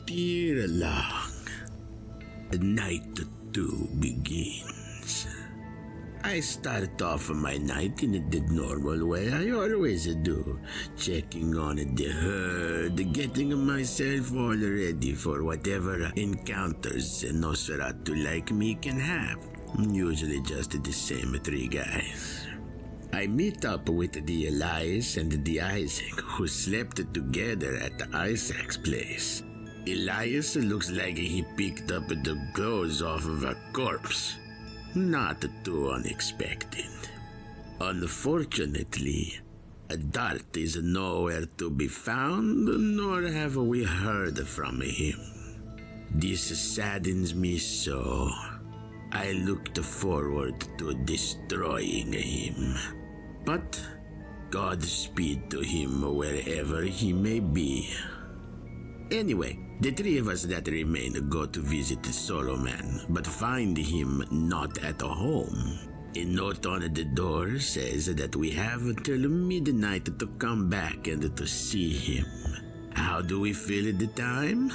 Steer along. Night 2 begins. I start off my night in the normal way I always do, checking on the herd, getting myself all ready for whatever encounters a Nosferatu like me can have. Usually just the same 3 guys. I meet up with the Elias and the Isaac, who slept together at the Isaac's place. Elias looks like he picked up the clothes off of a corpse. Not too unexpected. Unfortunately, Dart is nowhere to be found, nor have we heard from him. This saddens me so. I looked forward to destroying him. But Godspeed to him wherever he may be. Anyway, the 3 of us that remain go to visit the Solo Man, but find him not at home. A note on the door says that we have until midnight to come back and to see him. How do we fill the time?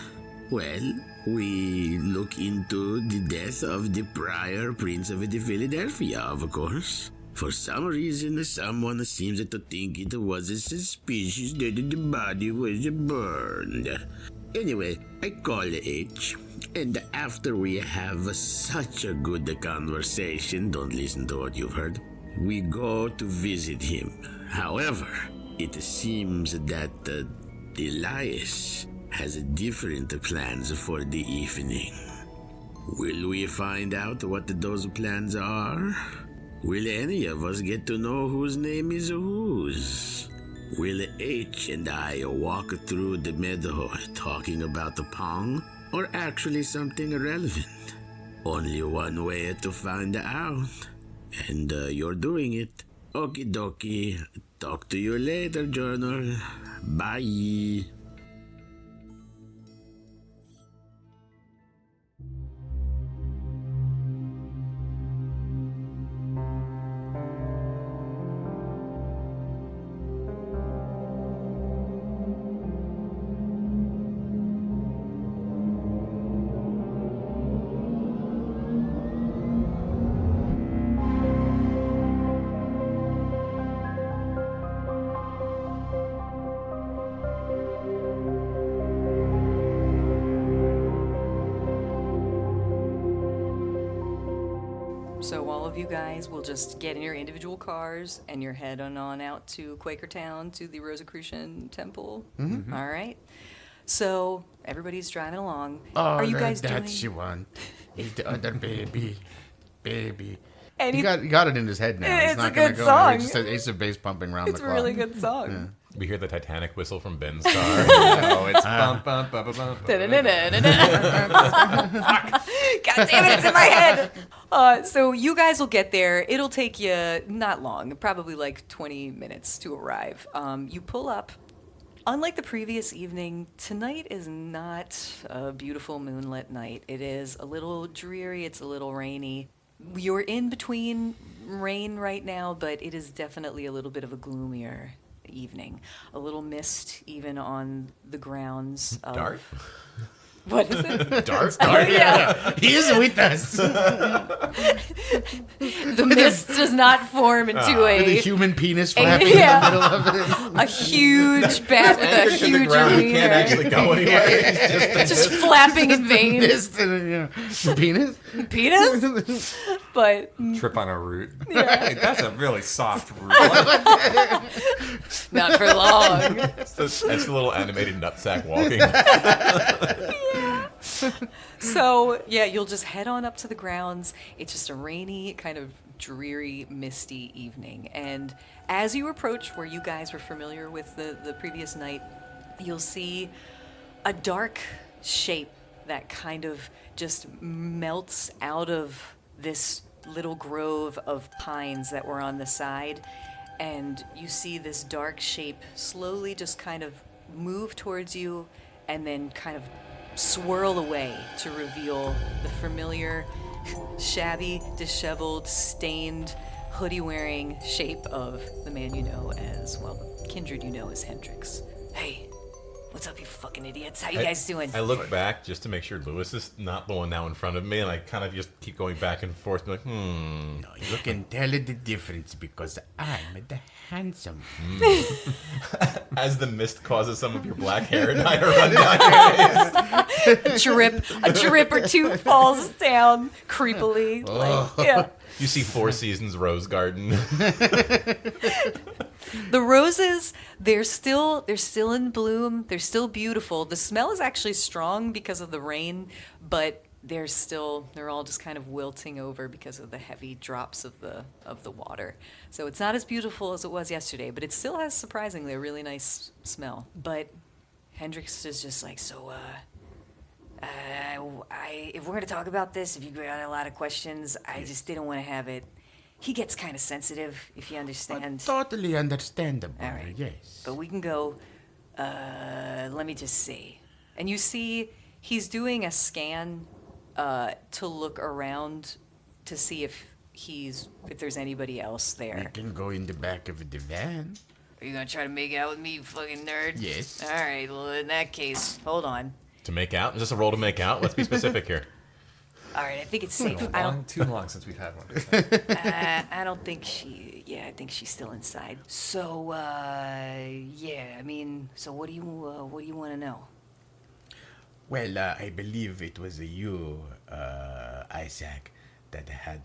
Well, we look into the death of the prior Prince of Philadelphia, of course. For some reason, someone seems to think it was suspicious that the body was burned. Anyway, I call H, and after we have such a good conversation, don't listen to what you've heard, we go to visit him. However, it seems that Elias has different plans for the evening. Will we find out what those plans are? Will any of us get to know whose name is whose? Will H and I walk through the meadow talking about the Pong, or actually something relevant? Only one way to find out, and you're doing it. Okie dokie. Talk to you later, Journal. Bye. So all of you guys will just get in your individual cars and you're heading on out to Quakertown to the Rosicrucian Temple. Mm-hmm. All right. So everybody's driving along. Are you guys doing? That she won. He's the other baby. And he got it in his head now. It's not a good go song. It's just an Ace of Base pumping around the clock. It's a really good song. Yeah. We hear the Titanic whistle from Ben's car. Oh, it's bump, bump, bump, bump, bump. God damn it, it's in my head. So you guys will get there. It'll take you not long, probably like 20 minutes to arrive. You pull up. Unlike the previous evening, tonight is not a beautiful moonlit night. It is a little dreary. It's a little rainy. You're in between rain right now, but it is definitely a little bit of a gloomier evening. A little mist even on the grounds of... Dart? What is it? Dart? Yeah. He is with us. The mist does not form into With a human penis flapping in the middle of it. A huge bat with a huge You can't wiener. actually go anywhere. It's Just flapping in vain. Mist and, the penis? Penis? But trip on a root. Yeah. That's a really soft root. not for long. It's a little animated nutsack walking. So, yeah, you'll just head on up to the grounds. It's just a rainy, kind of dreary, misty evening. And as you approach where you guys were familiar with the previous night, you'll see a dark shape that kind of just melts out of this little grove of pines that were on the side. And you see this dark shape slowly just kind of move towards you and then kind of swirl away to reveal the familiar, shabby, disheveled, stained, hoodie-wearing shape of the man you know as, well, the kindred you know as Hendricks. Hey, What's up, you fucking idiots? How you guys doing? I look back just to make sure Lewis is not the one now in front of me, and I kind of just keep going back and forth, like, No, you can tell the difference because I'm the handsome. As the mist causes some of your black hair dye to run down your face. A drip or two falls down creepily. You see Four Seasons Rose Garden. The roses, they're still in bloom. They're still beautiful. The smell is actually strong because of the rain, but they're all just kind of wilting over because of the heavy drops of the water. So it's not as beautiful as it was yesterday, but it still has surprisingly a really nice smell. But Hendricks is just like, so if we're going to talk about this, if you got a lot of questions, I just didn't want to have it. He gets kind of sensitive, if you understand. Totally understandable. All right. Yes. But we can go, let me just see. And you see he's doing a scan to look around to see if there's anybody else We there. can go in the back of the van. Are you going to try to make out with me, you fucking nerd? Yes. All right, well, in that case, hold on. To make out? Is this a roll to make out? Let's be specific here. All right, I think it's safe. Too long since we've had one. I don't think I think she's still inside. So, yeah, I mean, so what do you want to know? Well, I believe it was you, Isaac, that had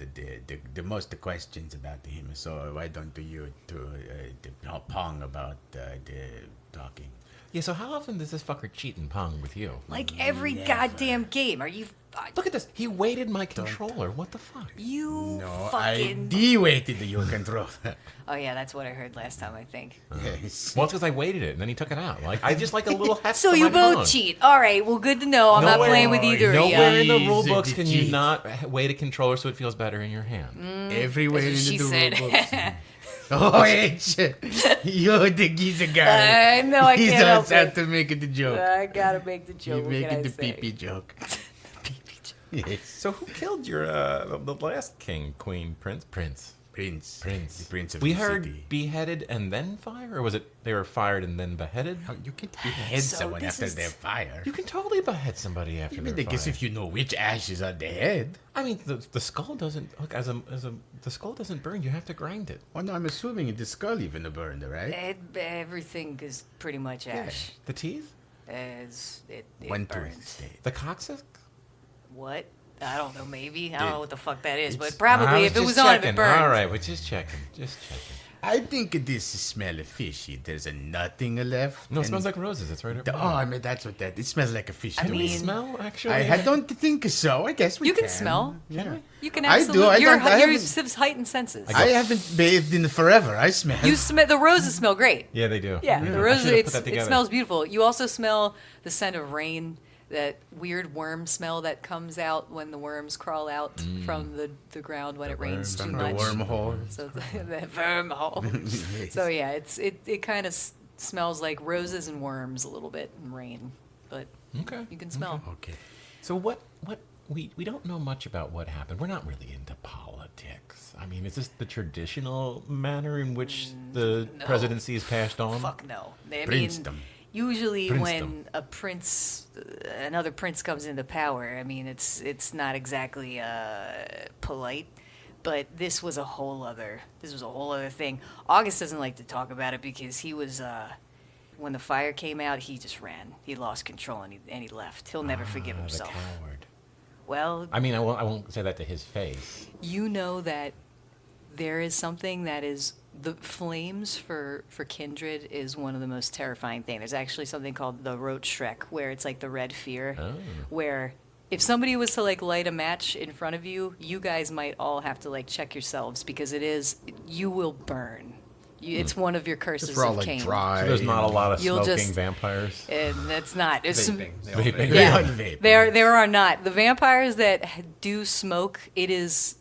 the most questions about him. So why don't you pong about the talking? Yeah, so how often does this fucker cheat and pong with you? Like every goddamn game. Are you... Look at this. He weighted my controller. What the fuck? You No, fucking... I de-weighted your controller. Oh, yeah, that's what I heard last time, I think. Yes. Well, it's because I weighted it, and then he took it out. Like, I just like a little heft So to you my both phone. cheat. All right, well, good to know. I'm not playing with either of you. Nowhere in the Easy rule to books can you cheat. not weight a controller so it feels better in your hand. Everywhere in That's what she the said. rule books. Oh, H. You're the guy. I know I He's can't help outside it. to make it the joke. I gotta make the You're joke. What can making I the say? pee-pee joke. Pee-pee joke. Yes. So who killed your the last king, queen, prince? Prince. The prince of We the heard city. beheaded and then fire, or was it they were fired and then beheaded? Oh, you can't behead So someone this after is- they're fired. You can totally behead somebody after I mean, they're I guess fired. if you know which ash is on the head. I mean, the skull doesn't look the skull doesn't burn. You have to grind it. Oh, no, I'm assuming the skull even burned, right? Everything is pretty much ash. The teeth, As it One burns. tooth stayed. the coccyx. What? I don't know, maybe. I don't know what the fuck that is, but It's- probably if it was on, if it burned. All right, we're just checking. I think this smells fishy. There's nothing left. No, it and smells like roses. It's right over Oh, I mean, that's what that... It smells like a fish to I me. mean- smell actually. I don't think so. I guess we You can. can smell. Yeah. You can I do. absolutely. I Your don't- I your haven't- heightened senses. I haven't bathed in forever. I smell. You smell the roses smell great. Yeah, they do. Yeah, the I roses. should've put that It together. smells beautiful. You also smell the scent of rain. That weird worm smell that comes out when the worms crawl out from the ground when it rains too from the much. wormhole. So the wormhole. So yeah, it kind of smells like roses and worms a little bit and rain, but Okay. you can smell. Okay. So what we don't know much about what happened. We're not really into politics. I mean, is this the traditional manner in which the No. presidency is passed on? Fuck no. I mean, Princedom. usually Princedom. when another prince comes into power, I mean, it's not exactly polite. But this was a whole other thing. August doesn't like to talk about it because he was when the fire came out, he just ran. He lost control and he left. He'll never forgive The himself. coward. Well, I mean, I won't say that to his face. you know that there is something that is the flames for kindred is one of the most terrifying things. There's actually something called the Rotschreck, where it's like the red fear, Oh. where if somebody was to like light a match in front of you, you guys might all have to like check yourselves because you will burn. It's one of your curses We're all of like Cain. dry. So there's not a lot of You'll smoking just- vampires. And that's not. It's Vaping. They all Vaping. vape. Yeah. Vape. There are not. The vampires that do smoke, it is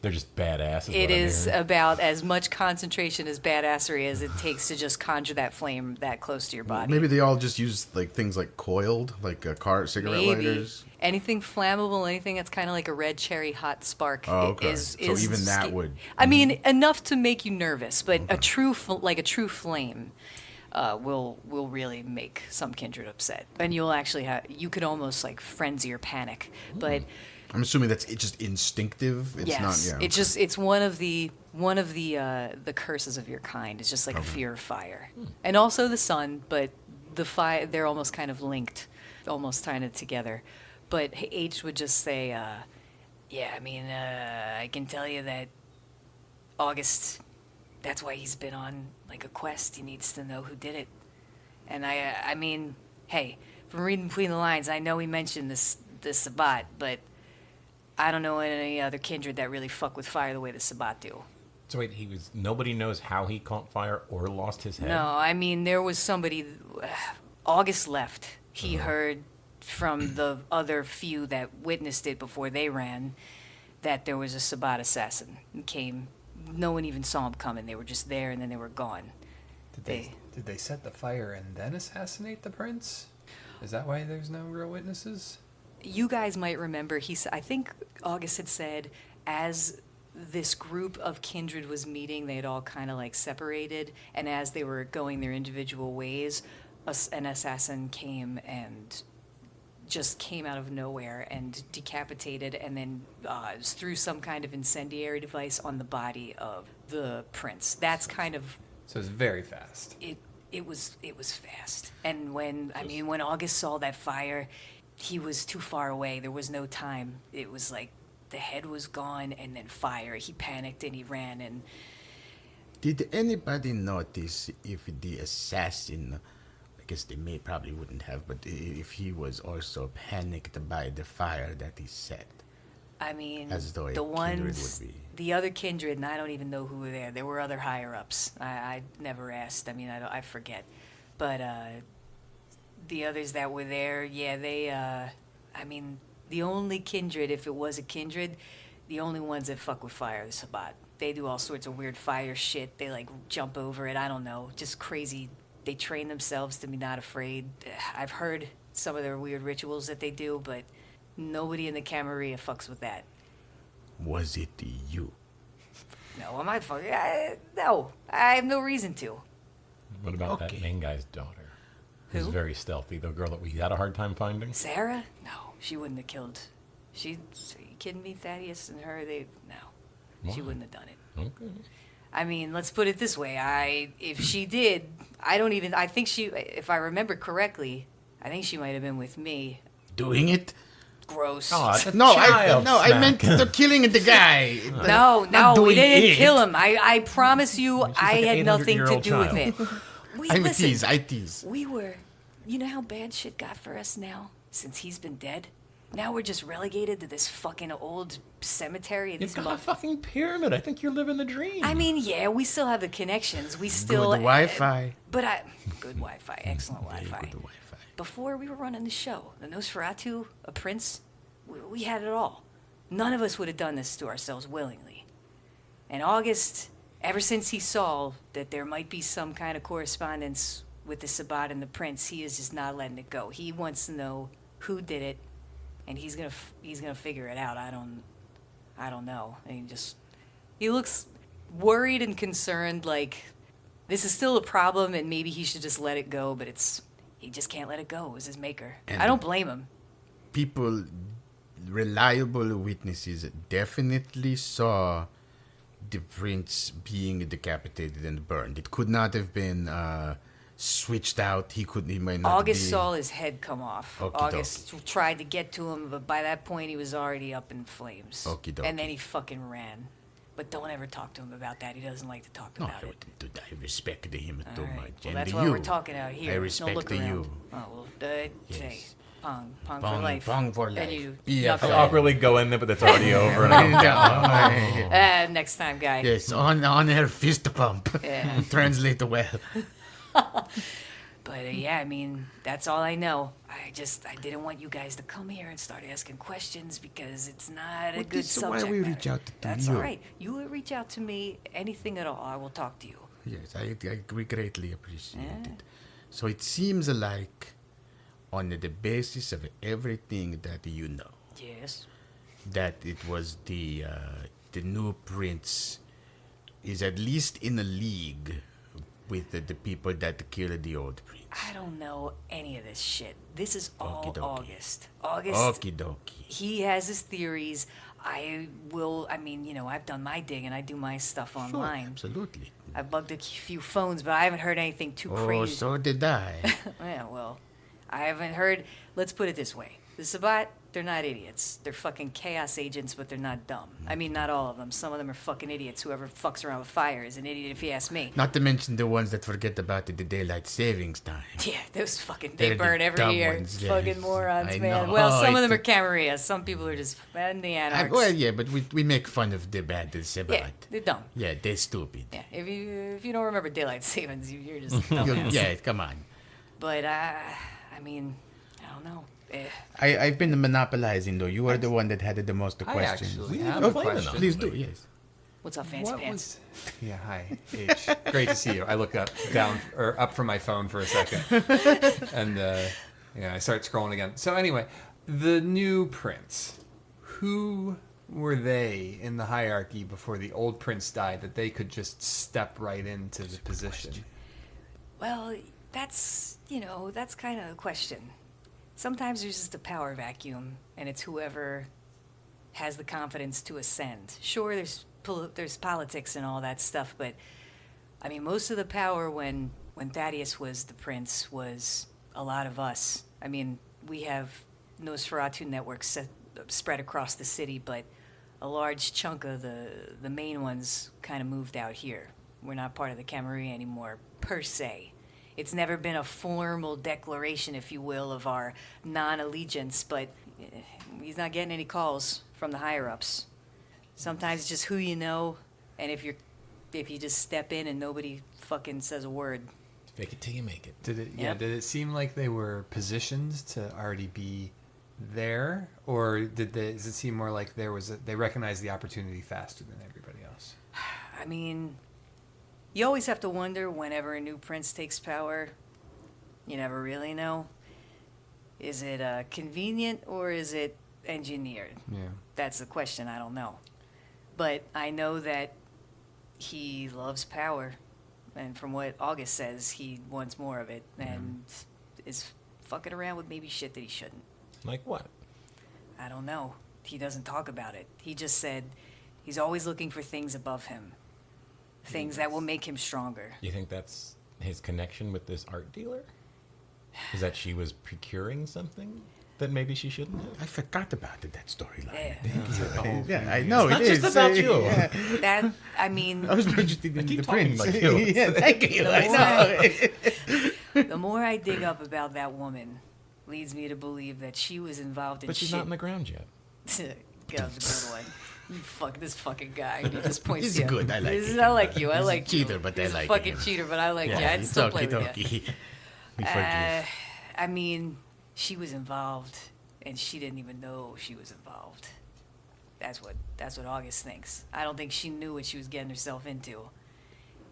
They're just badasses. It is about as much concentration as badassery as it takes to just conjure that flame that close to your body. Maybe they all just use like things like coiled, like cigarette Maybe. lighters. Anything flammable, anything that's kind of like a red cherry hot spark. Oh, okay. Is So even that would- I mean, enough to make you nervous, but a true flame. will really make some kindred upset, and you'll actually you could almost like frenzy or panic. But I'm assuming it's just instinctive. It's yes, not. Yeah, it's one of the curses of your kind. It's just like a fear of fire, and also the sun. But the fire, they're almost kind of linked, almost kind of together. But H would just say, "Yeah, I mean, I can tell you that August. That's why he's been on like a quest. He needs to know who did it. And I mean, hey, from reading between the lines, I know he mentioned this Sabbat, but I don't know any other kindred that really fuck with fire the way the Sabbat do." So wait, nobody knows how he caught fire or lost his head? No, I mean, there was somebody, August left. He heard from the other few that witnessed it before they ran that there was a Sabbat assassin who came. No one even saw him coming. They were just there, and then they were gone. Did they set the fire and then assassinate the prince? Is that why there's no real witnesses? You guys might remember, I think August had said, as this group of kindred was meeting, they had all kind of like separated, and as they were going their individual ways, an assassin came and just came out of nowhere and decapitated and then threw some kind of incendiary device on the body of the prince. That's kind of... So it's very fast. It was fast. And when August saw that fire, he was too far away. There was no time. It was like the head was gone and then fire. He panicked and he ran. And did anybody notice if the assassin, I guess they probably wouldn't have, but if he was also panicked by the fire that he set? I mean, as though the ones, would be. The other kindred, and I don't even know who were there. There were other higher ups. I never asked. I mean, I forget. But the others that were there, yeah, they. I mean, the only kindred, if it was a kindred, the only ones that fuck with fire is Sabbat. They do all sorts of weird fire shit. They like jump over it. I don't know, just crazy. They train themselves to be not afraid. I've heard some of their weird rituals that they do, but nobody in the Camarilla fucks with that. Was it you? No, am I fucking? No, I have no reason to. What about that main guy's daughter? Who's Who? very stealthy, the girl that we had a hard time finding? Sarah? No, she wouldn't have killed. Are you kidding me? Thaddeus and her, she wouldn't have done it. Okay. I mean, let's put it this way. If she did, I think she, if I remember correctly, I think she might have been with me. Doing it? Gross. Oh, I meant the killing the guy. No, we didn't kill him. I promise you, She's I like an had nothing to 800-year-old do with child. it. I tease. We were, you know how bad shit got for us now, since he's been dead? Now we're just relegated to this fucking old cemetery. You've got a fucking pyramid. I think you're living the dream. I mean, yeah, we still have the connections. We still... Good Wi-Fi. Good Wi-Fi. Excellent Wi-Fi. Good Wi-Fi. Before we were running the show, the Nosferatu, a prince, we had it all. None of us would have done this to ourselves willingly. And August, ever since he saw that there might be some kind of correspondence with the Sabbat and the prince, he is just not letting it go. He wants to know who did it, and he's gonna figure it out. I don't know. And he looks worried and concerned, like this is still a problem, and maybe he should just let it go. But he just can't let it go. It was his maker. And I don't blame him. People, reliable witnesses, definitely saw the prince being decapitated and burned. It could not have been switched out. He might not. August saw his head come off. Okie August tried to get to him, but by that point he was already up in flames. Okie dokie. And then he fucking ran. But don't ever talk to him about that. He doesn't like to talk No, about it. I respect him too All right. much. Well, And that's you, why we're talking out here. I No respect look around. you. Oh, well, Yes. say, Pong for Pong, life. Pong for And life. you BFF. I awkwardly go in there, but it's already over. And I'm next time, guy. Yes, on air fist pump. Yeah. Translate well. But yeah, I mean, that's all I know. I didn't want you guys to come here and start asking questions because it's not a Well, good this is why subject we matter. reach out to That's you. all right. You will reach out to me, anything at all. I will talk to you. Yes, we greatly appreciate Yeah. it. So it seems like, on the basis of everything that you know, Yes. that it was the new prince is at least in a league with the people that killed the old prince? I don't know any of this shit. This is all Okie dokie. August. August, Okie dokie. he has his theories. I mean, I've done my digging. I do my stuff Sure, online. absolutely. I've bugged a few phones, but I haven't heard anything too Oh, crazy. so did I. Yeah, well, I haven't heard. Let's put it this way: the Sabbat, they're not idiots. They're fucking chaos agents, but they're not dumb. I mean, not all of them. Some of them are fucking idiots. Whoever fucks around with fire is an idiot, if you ask me. Not to mention the ones that forget about the daylight savings time. Yeah, those fucking They're they the burn every dumb year. ones, yes. Fucking morons, I man. know. Well, some I of them are think- Camarilla. Some people are just and the anarchs. Well, yeah, but we make fun of the bad Sabbath. Yeah, they're dumb. Yeah, they're stupid. Yeah, if you don't remember daylight savings, you're just a dumbass. Yeah, come on. But I mean, I don't know. I've been monopolizing though. You are the one that had the most I questions. actually We have haven't a played question. enough. Please do, yes. What's up, Fancy What Pants? was? Yeah, hi, H. Great to see you. I look up from my phone for a second, and I start scrolling again. So anyway, the new prince. Who were they in the hierarchy before the old prince died that they could just step right into the position? Well, that's kind of a question. Sometimes there's just a power vacuum, and it's whoever has the confidence to ascend. Sure, there's politics and all that stuff, but I mean, most of the power when Thaddeus was the prince was a lot of us. I mean, we have Nosferatu networks spread across the city, but a large chunk of the main ones kind of moved out here. We're not part of the Camarilla anymore, per se. It's never been a formal declaration, if you will, of our non-allegiance, but he's not getting any calls from the higher-ups. Sometimes it's just who you know, and if you just step in and nobody fucking says a word. Fake it till you make it. Did it? Yep. Did it seem like they were positioned to already be there, or does it seem more like they recognized the opportunity faster than everybody else? I mean, you always have to wonder whenever a new prince takes power. You never really know. Is it convenient or is it engineered? Yeah. That's the question. I don't know. But I know that he loves power. And from what August says, he wants more of it and is fucking around with maybe shit that he shouldn't. Like what? I don't know. He doesn't talk about it. He just said he's always looking for things above him. Things that will make him stronger. You think that's his connection with this art dealer? Is that she was procuring something that maybe she shouldn't have? I forgot about that storyline. Yeah. Yeah, I know It's not it just is. about you. Yeah. That, I mean, I was interested in keep the talking prince. like you. Yeah, thank you. The I know. the more I dig up about that woman, leads me to believe that she was involved in But she's shit. not in the ground yet. That was a good one. You fuck this fucking guy. He just points He's to you. good. I like This is him. not like you. I He's a like you. cheater, but I He's a like fucking him. cheater, but I like you. Yeah, I'd it's still play okie with you. dokie. We forgive. I mean, she was involved, and she didn't even know she was involved. That's what August thinks. I don't think she knew what she was getting herself into.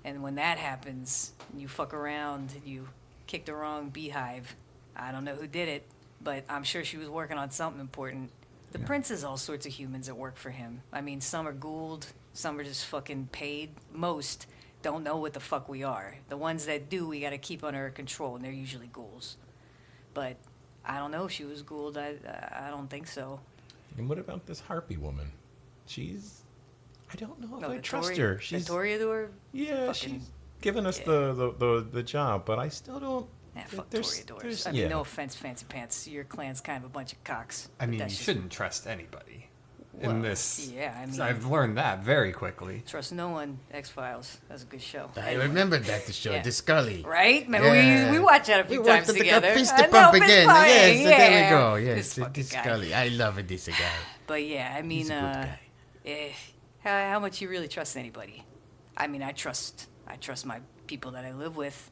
And when that happens, you fuck around and you kick the wrong beehive. I don't know who did it, but I'm sure she was working on something important. The prince has all sorts of humans that work for him. I mean, some are Gould, some are just fucking paid. Most don't know what the fuck we are. The ones that do, we gotta keep under control, and they're usually ghouls. But I don't know if she was Gould. I don't think so. And what about this harpy woman? I don't know if I the trust Tori- her. the She's Toreador? yeah, fucking- she's given us the job, but I still don't. Yeah, fuck there's- Toreadors. I mean, no offense, Fancy Pants. Your clan's kind of a bunch of cocks. I but mean, you that's just- shouldn't trust anybody Well, in this. yeah, I mean- I've learned that very quickly. Trust no one. X-Files. That's a good show. I remember that the show, Yeah. the Scully. Right? Remember Yeah. we watched that a few We times watched it, together. Fist I the know, pump fist again. pumping, Yes, yeah. there we go. Yes, This fucking this guy. Scully. I love this guy. But yeah, I mean, He's a good guy. how much you really trust anybody? I mean, I trust my people that I live with,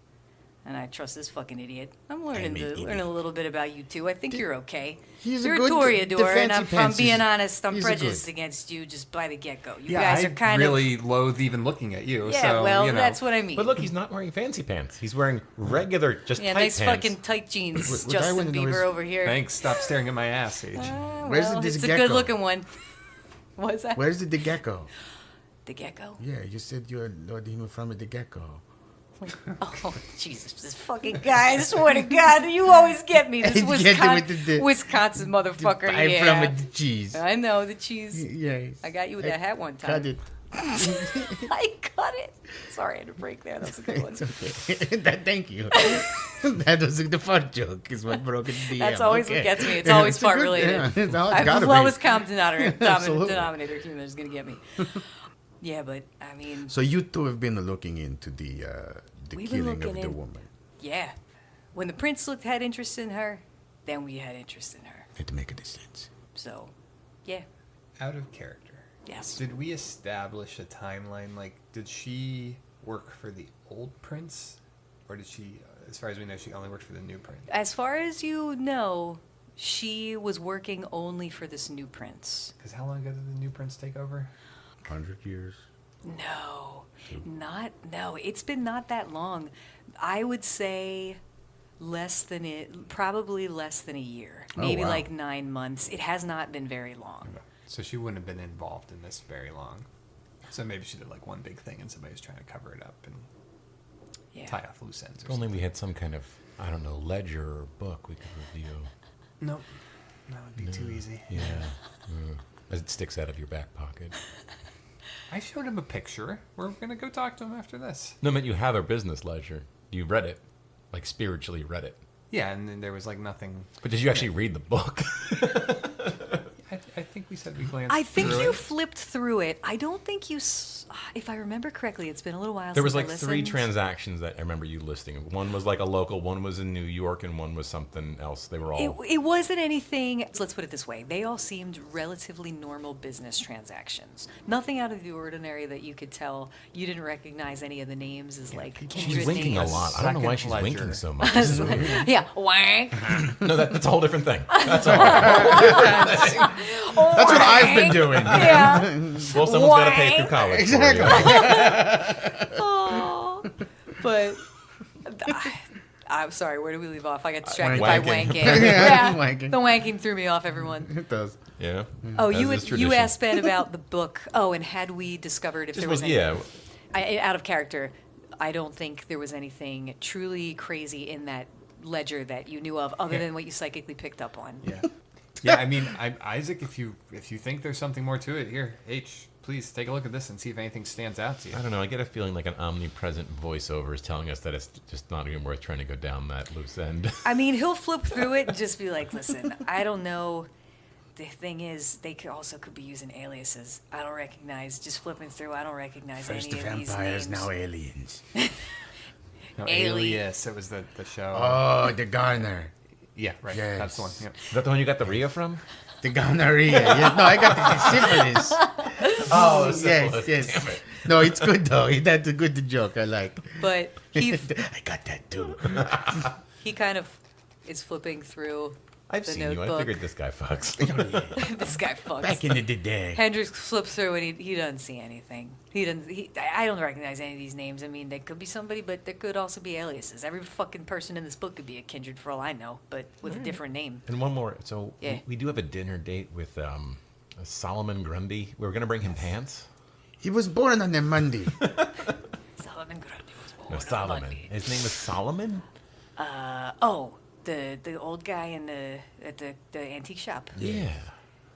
and I trust this fucking idiot. I'm learning learning a little bit about you too. I think you're okay. He's a You're good- a Toreador, the and Fancy if I'm Pants being is- honest, I'm he's a prejudiced good. against you just by the get-go. You Yeah, guys I are kind really loathe even looking at you. yeah. So, well, you know. that's what I mean. But look, he's not wearing fancy pants. He's wearing regular, just yeah, tight nice pants. fucking tight jeans, What I Justin wanna know Bieber is- over here. Thanks. Stop staring at my ass, Age. Where's Well, this it's a gecko? good-looking one. What's that? Where's the gecko? The gecko? Yeah, you said you lured him from the gecko. Oh, Jesus, this fucking guy. I swear to God, you always get me. This Wisconsin motherfucker. I from with the cheese. I know, the cheese. Yes. I got you with that hat one time. Cut it. I cut it. Sorry, I had to break there. That was a good one. It's okay. Thank you. That was the fart joke is what broke it DM. That's always what gets me. It's always It's fart good- related. yeah, it's all I have gotta the be. lowest common Absolutely. denominator humor is going to get me. Yeah, but, I mean, So you two have been looking into the We've been killing of looking the in- woman. yeah. When the prince had interest in her, then we had interest in her. It make any sense. So, yeah. Out of character. Yes. Did we establish a timeline? Like, did she work for the old prince? Or did she, as far as we know, she only worked for the new prince? As far as you know, she was working only for this new prince. Because how long ago did the new prince take over? 100 years. No, it's been not that long. I would say probably less than a year. Oh, Maybe wow. like 9 months. It has not been very long. So she wouldn't have been involved in this very long. So maybe she did like one big thing and somebody was trying to cover it up and Yeah. tie off loose ends. Or If only something. we had some kind of, I don't know, ledger or book we could review. Nope. That would be too easy. Yeah. As it sticks out of your back pocket. I showed him a picture. We're going to go talk to him after this. No, but you have a business ledger. You read it. Like, spiritually read it. Yeah, and then there was like nothing. But did you actually read the book? I think we said we glanced I think through you it. flipped through it. I don't think you, if I remember correctly, it's been a little while There was since like I 3 listened. transactions that I remember you listing. One was like a local, one was in New York, and one was something else. They were all... It wasn't anything, let's put it this way, they all seemed relatively normal business transactions. Nothing out of the ordinary that you could tell. You didn't recognize any of the names as like kindred She's winking names. a lot. I don't know why she's Second winking ledger. so much. Yeah, wank. No, that's a whole different thing. That's all. That's what I've been doing. Yeah. Well, someone's got to pay through college. Exactly. Oh, but I'm sorry. Where did we leave off? I got distracted by Wanking. wanking. Yeah, wanking. The wanking threw me off. Everyone. It does. Yeah. Oh, As you is you tradition. asked Ben about the book. Oh, and had we discovered if Just there was was, any, yeah. out of character? I don't think there was anything truly crazy in that ledger that you knew of, other than what you psychically picked up on. Yeah. Yeah, I mean, Isaac, if you think there's something more to it, here, H, please take a look at this and see if anything stands out to you. I don't know. I get a feeling like an omnipresent voiceover is telling us that it's just not even worth trying to go down that loose end. I mean, he'll flip through it and just be like, listen, I don't know. The thing is, they could be using aliases. I don't recognize, just flipping through, I don't recognize First any the of these vampires, names. now aliens. No, Alien. Elias, it was the show. Oh, the Garner. Yeah, right. Yes. That's the one. Yep. Is that the one you got the Rhea from? The gonorrhea. Yeah, no, I got the syphilis. Oh, Yes. No, it's good though. That's a good joke. I like. But he I got that too. he kind of is flipping through I've the seen you. I notebook. figured this guy fucks. This guy fucks. Back in the day. Hendricks flips through and he doesn't see anything. I don't recognize any of these names. I mean, they could be somebody, but there could also be aliases. Every fucking person in this book could be a kindred for all I know, but with a different name. And one more. So Yeah. we do have a dinner date with Solomon Grundy. We were going to bring him pants. He was born on a Monday. Solomon Grundy was born No, on Solomon. Monday. His name was Solomon? The old guy at the antique shop. Yeah.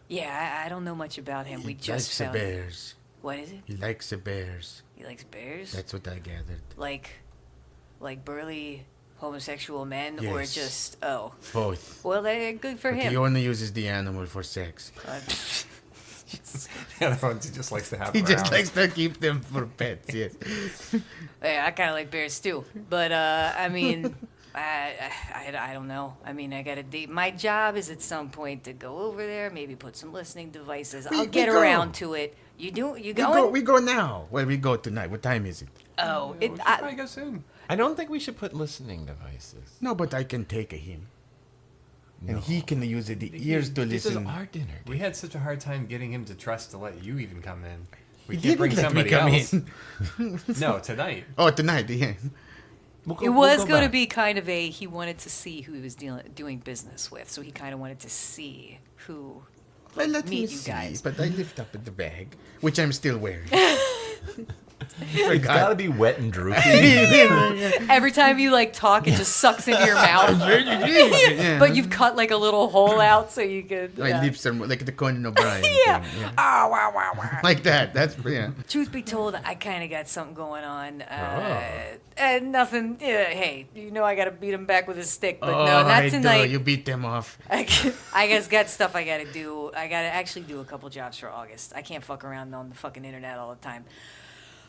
Yeah, I don't know much about him. We He just likes the found. bears. What is it? He likes the bears. He likes bears. That's what I gathered. Like burly homosexual men, or Yes. just Both. well, they're good for But him. he only uses the animal for sex. The other ones he just likes to have He just around. likes to keep them for pets. Yes. Yeah, I kind of like bears too, but I mean, I don't know. I mean, I got to date. My job is at some point to go over there, maybe put some listening devices. I'll We get go. around to it. You do? You We going? go now. Well, we go tonight. What time is it? Oh, We should probably go soon. I don't think we should put listening devices. No, but I can take him. No. And he can use the ears to This is listen. our dinner. We had such a hard time getting him to trust to let you even come in. We He can't bring didn't let me somebody come else. in. No, tonight. Oh, tonight, yeah. it was going to be kind of he wanted to see who he was doing business with, so he kind of wanted to see who. Well, let Meet me you see. guys. But I lift up the bag, which I'm still wearing. It's got to be wet and droopy. Every time you like talk, it just sucks into your mouth. But you've cut like a little hole out so you could. My lips are like the Conan O'Brien. Yeah. Thing. Yeah. Ah, wow, wow, wow. Like that. That's yeah. Truth be told, I kind of got something going on. And nothing. Hey, you know I got to beat him back with a stick, but no, not I tonight. do. You beat them off. I guess got stuff I got to do. I got to actually do a couple jobs for August. I can't fuck around on the fucking internet all the time.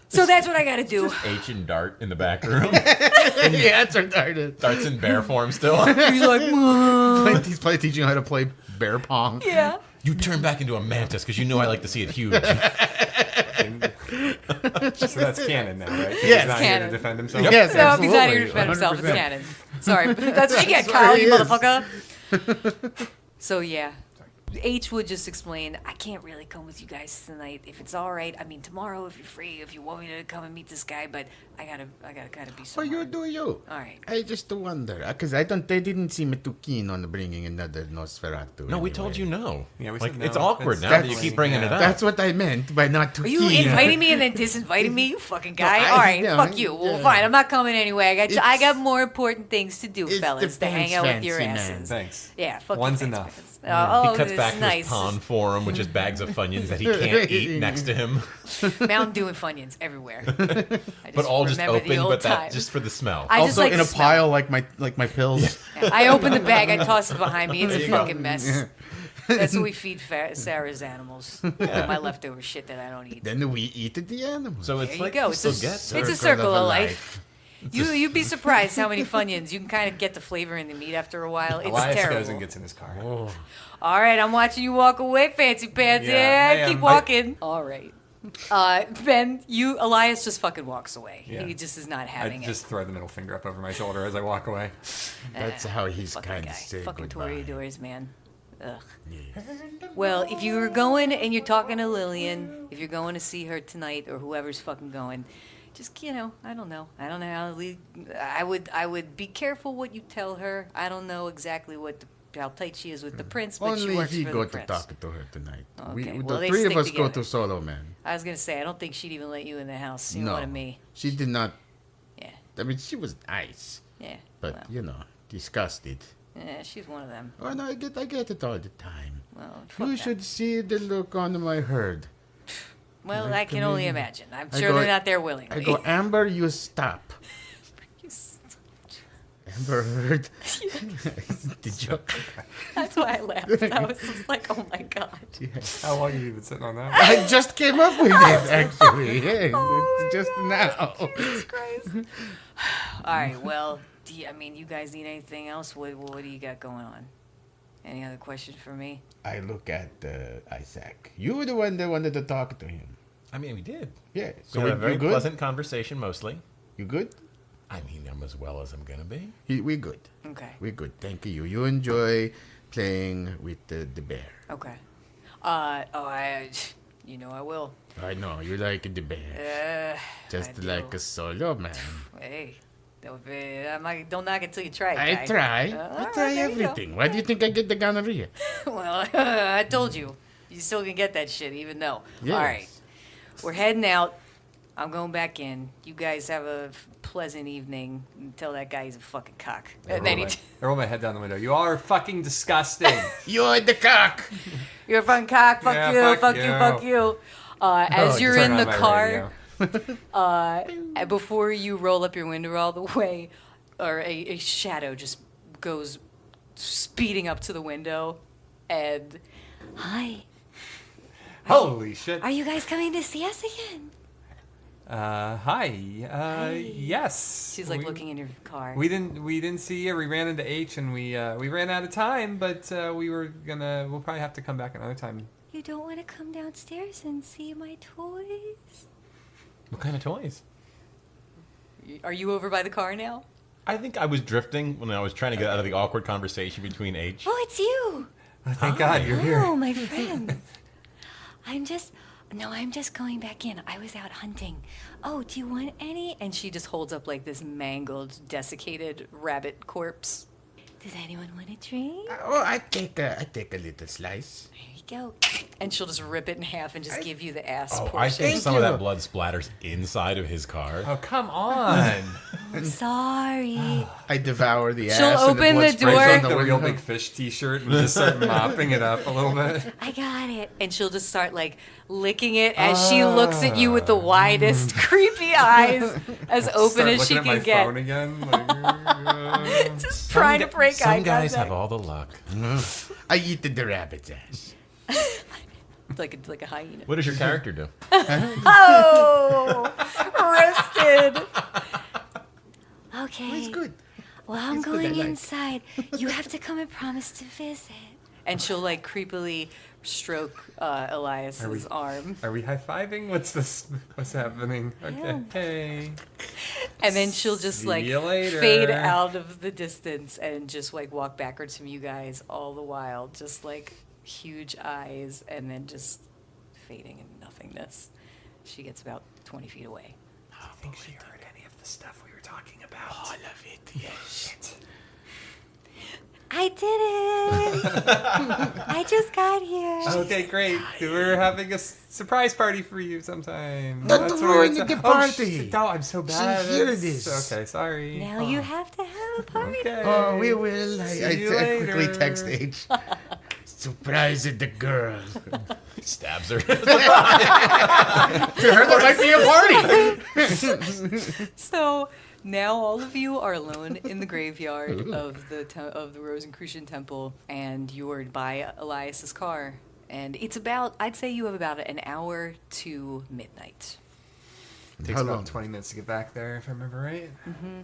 So that's what I got to do. H and Dart in the back room. Yeah, that's retarded. Dart's in bear form still. He's like, He's probably teaching you how to play bear pong. yeah. You turn back into a mantis because you know I like to see it huge. So that's canon now, right? Yes. He's not Canon. here to defend himself. Yes, No, if he's not here to absolutely. defend himself, it's 100%. canon. Sorry, but that's what you get, That's Kyle, what you he is. motherfucker. So yeah, H would just explain, I can't really come with you guys tonight. If it's all right, I mean tomorrow if you're free, if you want me to come and meet this guy, but I gotta kind of be Oh, somewhere. you do you. All right. I just wonder because they didn't seem too keen on bringing another Nosferatu. No, we told you no. Yeah, we like, said no. it's awkward now That's- that you keep bringing it up. That's what I meant by not too Are you keen. inviting me and then disinviting me, you fucking guy? No, All right, no, fuck you. Well, yeah. fine, I'm not coming anyway. I It's- got more important things to do, it's fellas, the to hang out with your fancy man. asses. Thanks. Yeah, fuck One's your enough. fans. Oh, He cuts it's back to nice. his pond for him with just bags of Funyuns that he can't eat next to him. Mountain Dew and Funyuns everywhere. I But all just remember the open, old but that times. just for the smell. I just Also like in the a smell. pile like my pills. Yeah, I open the bag, I toss it behind me. It's There a you go. fucking mess. That's what we feed Sarah's animals. My leftover shit that I don't eat. Then we eat the animals. So it's There you like go. you It's a, still get it's a circle of life. You'd be surprised how many Funyuns you can kind of get the flavor in the meat after a while. It's Elias terrible. goes and gets in his car. All right, I'm watching you walk away, fancy pants. Yeah, Yeah, I keep am. walking. All right. Ben, Elias just fucking walks away. Yeah. He just is not I having just throw the middle finger up over my shoulder as I walk away. That's how he's fucking kind guy. of saying Fucking goodbye. Toreadors, man. Ugh. Well, if you were going and you're talking to Lillian, if you're going to see her tonight or whoever's fucking going, just I don't know how I would be careful what you tell her. I don't know exactly how tight she is with the prince, but she Only works he for go the to prince. talk to her tonight. Okay, The well, they three of stick us go together. to Solo Man. I was gonna say I don't think she'd even let you in the house. You No, wanted me. she did not. Yeah, I mean, she was nice, yeah. but well, disgusted. yeah, she's one of them. Oh no, I get it all the time. Well, fuck You them. should see the look on my herd. Well, Like I can to only me. imagine. I'm I sure go- they're not there willingly. I go, Amber, you stop. Amber Heard. The joke. That's why I laughed. I was just like, oh my god. How long have you been sitting on that? I just came up with it, actually. Yes, it's just now. Jesus Christ. All right. Well, you guys need anything else? What do you got going on? Any other questions for me? I look at Isaac. You were the one that wanted to talk to him. I mean, we did. Yeah. So we had a very you good? pleasant conversation, mostly. You good? I mean, I'm as well as I'm gonna be. We good. Okay. We good. Thank you. You enjoy playing with the bear. Okay. I will. I know you like the bear, just I like do. a solo man. Hey, don't knock it till you try it. I guy. try. All I right, try there you go. everything. Why do you think I get the gonorrhea? Well, I told you. You still can get that shit, even though. Yes. All right. We're heading out. I'm going back in. You guys have a pleasant evening. Tell that guy he's a fucking cock. And then I roll my head down the window. You are fucking disgusting. You're the cock. you're a fucking cock. Fuck Yeah, you. fuck Fuck you. you. Fuck you. As you're Turn in on the my car, radio. before you roll up your window all the way, or a shadow just goes speeding up to the window, and hi. Holy shit. Are you guys coming to see us again? Hi. Yes. She's like looking in your car. We didn't see you. We ran into H and we ran out of time, but we'll probably have to come back another time. You don't want to come downstairs and see my toys? What kind of toys? Are you over by the car now? I think I was drifting when I was trying to get out of the awkward conversation between H. Oh, it's you. Thank God you're here. Oh, my friends. I'm just going back in. I was out hunting. Oh, do you want any? And she just holds up like this mangled, desiccated rabbit corpse. Does anyone want a drink? I take a little slice. There you go. And she'll just rip it in half and just give you the ass Oh, portion. I think Thank some of you. that blood splatters inside of his car. Oh, come on. Sorry. I devour the She'll ass. open and the the blood sprays door. on The the real window. big fish T-shirt and just start mopping it up a little bit. I got it. And she'll just start like licking it as she looks at you with the widest, creepy eyes as open Start as she looking at my can phone get. again. Like, Just trying to break eye Some guys contact. have all the luck. I eat the rabbit's ass. like a hyena. What does your character do? Oh, roasted. Okay. It's good. Well, I'm It's good, I going like. inside. You have to come and promise to visit. And she'll like creepily stroke Elias's arm. are we high-fiving? What's this? What's happening? Okay. Yeah. Hey. And then she'll just See like you later. fade out of the distance and just like walk backwards from you guys all the while, just like huge eyes and then just fading in nothingness. She gets about 20 feet away. I think she heard any of the stuff we were talking about. All of it, yes. I did it! I just got here. Okay, great. We're having a surprise party for you sometime. Don't That's ruin what the it's- party. shit. No, I'm so bad. hear It's- this. Okay, sorry. Now you have to have a party. Okay. Oh, we will. See I you quickly later. text H. Surprise at the girl. Stabs her. To her, that might be a party. So now all of you are alone in the graveyard of the Rosicrucian Temple, and you are by Elias's car. And it's about, I'd say you have about an hour to midnight. It takes How about long? 20 minutes to get back there, if I remember right. Mm-hmm.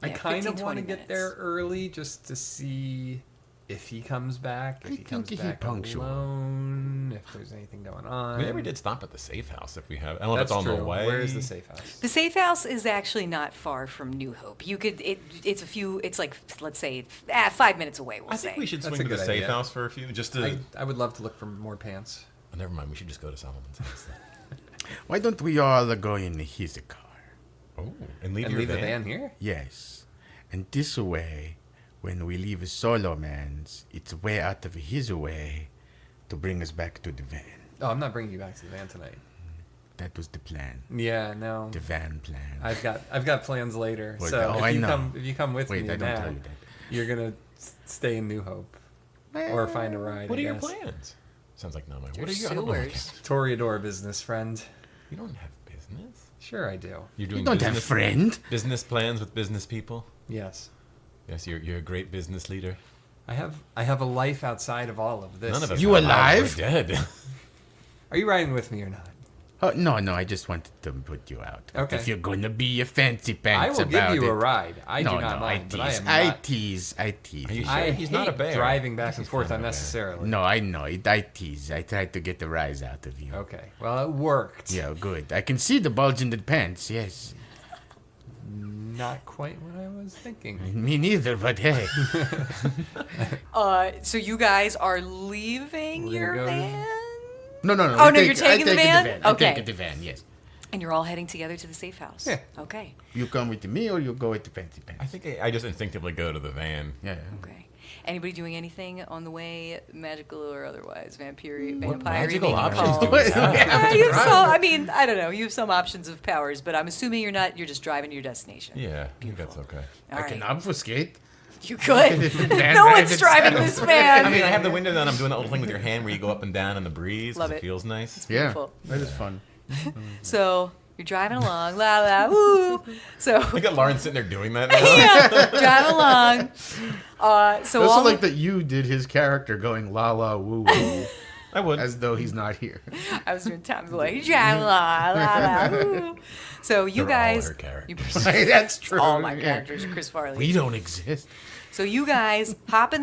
I Yeah, kind 15, of want to 20 get there early just to see if he comes back, if I he comes think he back punctual. alone, if there's anything going on. We never did stop at the safe house if we have. I don't know if That's it's on true. the way. Where is the safe house? The safe house is actually not far from New Hope. You could, it's like, let's say, 5 minutes away, we'll I say. think we should That's swing a to the good safe idea. house for a few, just to. I would love to look for more pants. Oh, never mind. We should just go to Solomon's house. Why don't we all go in his car? Oh, and leave And your leave the van. van here? Yes. And this way, when we leave Solomon's, it's way out of his way to bring us back to the van. Oh, I'm not bringing you back to the van tonight. That was the plan. Yeah, no. The van plan. I've got plans later. Well, So oh, if I you know. come if you come with Wait, me I don't now, tell you that. you're gonna stay in New Hope or find a ride. What I are your guess. plans? Sounds like no. What Your are you? I don't know what sewers. Toreador business friend. You don't have business. Sure, I do. You're doing You don't have business, friend. business plans with business people. Yes, Yes, you're a great business leader. I have a life outside of all of this. None of us. You are alive? alive? We're dead. Are you riding with me or not? Oh, no, I just wanted to put you out. But Okay. if you're going to be a fancy I pants will about give you it. a ride. I no, do not no, mind, but I am I not. tease. Are you sure? I He's not a hate bear. driving back and He's forth not a bear. unnecessarily. No, I know. I tease. I try to get a rise out of you. Okay. Well, it worked. Yeah, good. I can see the bulge in the pants, yes. Not quite what I was thinking. Me neither, but hey. So you guys are leaving We're your gonna go- van? No. Oh, no, you're taking the van? I Okay. take the van, yes. And you're all heading together to the safe house? Yeah. Okay. You come with me or you go with the fancy I pants? think I just instinctively go to the van. Yeah. Okay. Anybody doing anything on the way, magical or otherwise? Vampire, What vampire magical making options calls? do we have? You have some, I mean, I don't know. You have some options of powers, but I'm assuming you're just driving to your destination. Yeah, I think that's okay. All I right. can obfuscate. You could. Van No drive one's driving itself. this van. I mean, I have the window down. I'm doing that little thing with your hand where you go up and down in the breeze. 'cause Love it it. feels nice. Yeah, Beautiful. that is fun. So you're driving along, la la, woo. So Look at Lauren sitting there doing that now. yeah, driving along. So Also all like that you did his character going la la woo woo I would. as though he's not here. I was doing Tom's like driving along, la la, woo. So you They're all guys, her characters. That's true. all my Yeah. characters are Chris Farley. We don't exist. So you guys pile in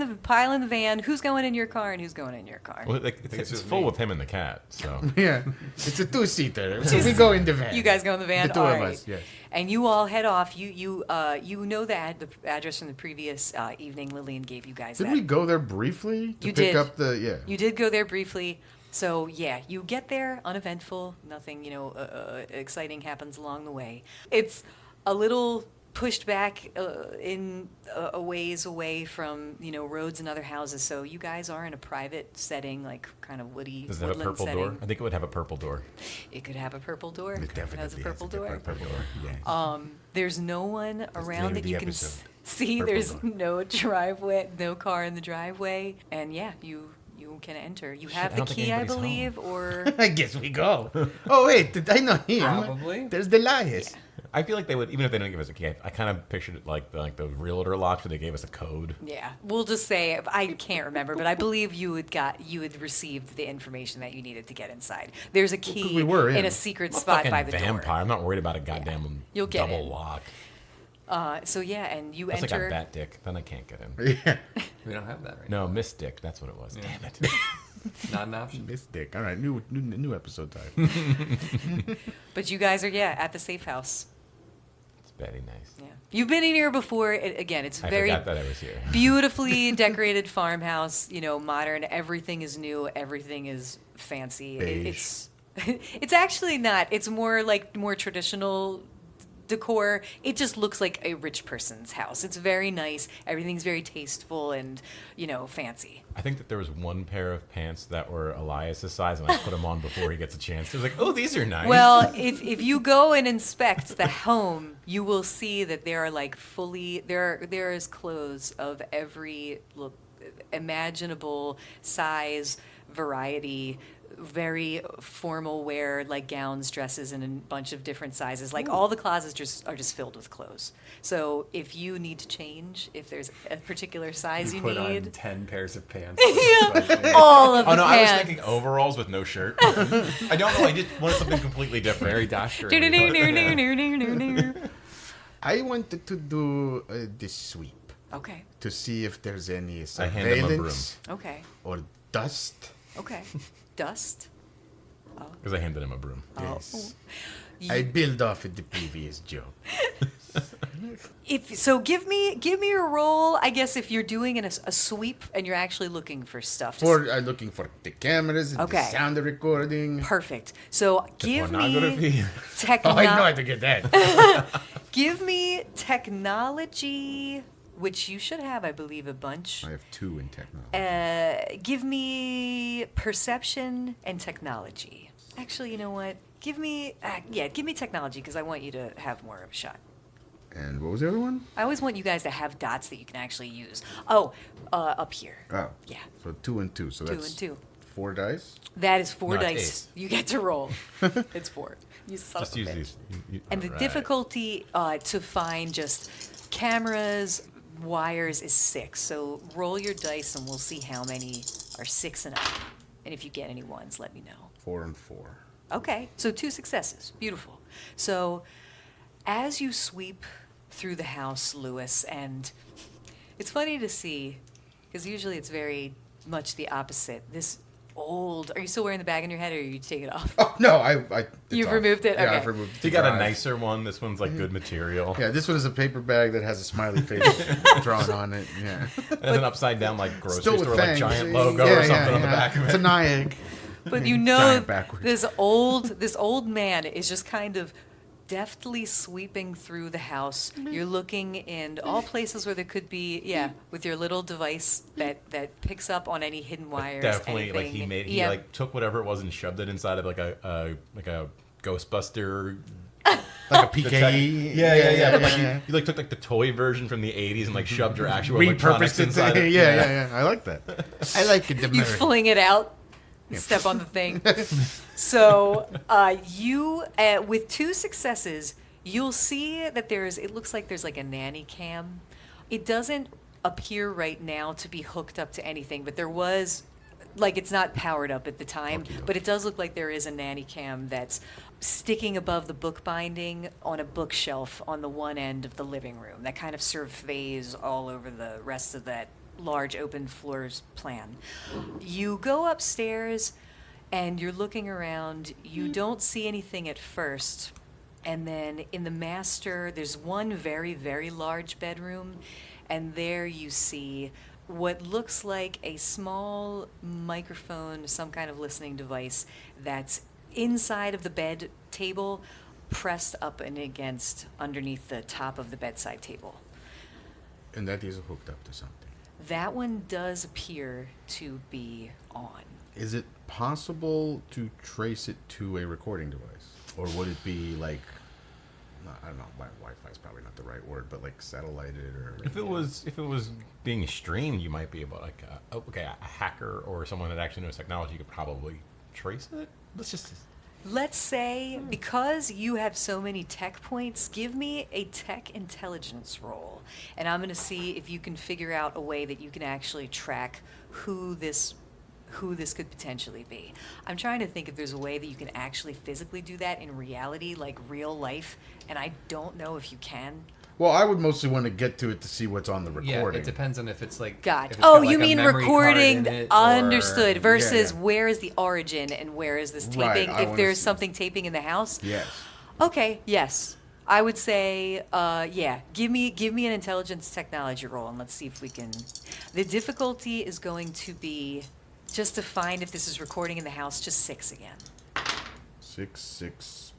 the van. Who's going in your car and who's going in your car? Well, like, it's just full me. with him and the cat. So Yeah, it's a two-seater. So we go in the van. You guys go in the van. The two All of right. us, yes. And you all head off. You know the address from the previous evening. Lillian gave you guys Did that. we go there briefly to You pick did. up the yeah? You did go there briefly. So yeah, you get there uneventful. Nothing exciting happens along the way. It's a little pushed back in a ways away from roads and other houses. So you guys are in a private setting, like kind of woody Does it have a woodland purple setting. door? I think it would have a purple door. It could have a purple door. It definitely has a purple has a door. purple door. Yes. There's no one around that the you can episode. see. Purple There's door. no driveway, no car in the driveway, and yeah, you can enter. You have I the don't think key, I anybody's home. believe, or I guess we go. Oh wait, did I know him? Probably. There's the Elias. I feel like they would, even if they don't give us a key. I kind of pictured it like the realtor locks where they gave us a code. yeah. We'll just say I can't remember, but I believe you had received the information that you needed to get inside. There's a key we were in in. a secret I'm a spot fucking by the vampire. door. I'm not worried about a goddamn You'll get double in. lock. So yeah, and you Unless I enter. got bat dick, then I can't get in. Yeah. We don't have that right now. No, Miss Dick, that's what it was. Yeah. Damn it. Not an option. This dick. All right, new episode time. But you guys are at the safe house. It's very nice. Yeah, you've been in here before. Again, it's I very forgot that I was here. beautifully decorated farmhouse. Modern. Everything is new. Everything is fancy. Beige. It's actually not. It's more like more traditional decor. It just looks like a rich person's house. It's very nice. Everything's very tasteful and fancy. I think that there was one pair of pants that were Elias's size, and I put them on before he gets a chance. It was like, oh, these are nice. Well, if you go and inspect the home, you will see that there are like there is clothes of every imaginable size, variety, very formal wear, like gowns, dresses in a bunch of different sizes. Like all the closets are just filled with clothes. So if you need to change, if there's a particular size you put need, on 10 pairs of pants. all of Oh the no, I was pants. thinking overalls with no shirt. I don't know. I just wanted something completely different. Very dashing. I wanted to do this sweep Okay. to see if there's any I hand him a broom. surveillance Okay. or dust. Okay. Dust. Because I handed him a broom. Yes. You- I build off of the previous joke. Give me a roll. I guess if you're doing a sweep and you're actually looking for stuff. For looking for the cameras, the Okay. sound recording. Perfect. So give me Pornography. Oh, I know how to get that. give me technology, which you should have, I believe, a bunch. I have 2 in technology. Give me perception and technology. Actually, you know what? Give me technology because I want you to have more of a shot. And what was the other one? I always want you guys to have dots that you can actually use. Oh, up here. Oh. Yeah. So 2 and 2. So 2 that's and 2. 4 dice. That is 4 No, it's dice. You get to roll. It's 4. You son Just of a use bitch. these. And the Alright. difficulty to find just cameras, wires is 6. So roll your dice and we'll see how many are 6 and up. And if you get any ones, let me know. 4 and 4. Okay, so 2 successes. Beautiful. So as you sweep through the house, Lewis, and it's funny to see, because usually it's very much the opposite. This old, are you still wearing the bag on your head or you take it off? Oh, no, it's You've off. removed it? Yeah, Okay. I've removed He the got a drive. nicer one. This one's like good material. Yeah, this one is a paper bag that has a smiley face drawn on it. Yeah. It has an upside down like grocery Still with store like fangs. giant logo Yeah, or something yeah, on the yeah. back of It's a it. Nyack. But you know, Giant backwards. this old man is just kind of deftly sweeping through the house. You're looking in all places where there could be, with your little device that picks up on any hidden wires. Definitely, like anything. he like took whatever it was and shoved it inside of like a Ghostbuster. Like a PKE. But like he like took like the toy version from the '80s and like shoved your actual electronics Repurposed it. inside it. Yeah. I like that. I like it. You fling it out, step on the thing. So you, with 2 successes, you'll see that it looks like there's like a nanny cam. It doesn't appear right now to be hooked up to anything, but there was, like, it's not powered up at the time, but it does look like there is a nanny cam that's sticking above the book binding on a bookshelf on the one end of the living room that kind of surveys all over the rest of that large open floors plan. You go upstairs and you're looking around. You don't see anything at first. And then in the master, there's one very, very large bedroom. And there you see what looks like a small microphone, some kind of listening device that's inside of the bed table, pressed up and against underneath the top of the bedside table. And that is hooked up to something. That one does appear to be on. Is it possible to trace it to a recording device? Or would it be like, I don't know, Wi-Fi is probably not the right word, but like satellited or... If it was being streamed, you might be able to, like, a hacker or someone that actually knows technology could probably trace it. Let's say, because you have so many tech points, give me a tech intelligence roll. And I'm going to see if you can figure out a way that you can actually track who this could potentially be. I'm trying to think if there's a way that you can actually physically do that in reality, like real life, and I don't know if you can. Well, I would mostly want to get to it to see what's on the Yeah, recording. it depends on if it's like... Gotcha. if it's Oh, got, like, you a mean memory card recording? in it, Understood. or- Versus Yeah. where is the origin and where is this taping? Right, I If wanna there's see. something taping in the house? Yes. Okay, yes. I would say, give me an intelligence technology roll, and let's see if we can. The difficulty is going to be just to find if this is recording in the house, just 6 again. 660.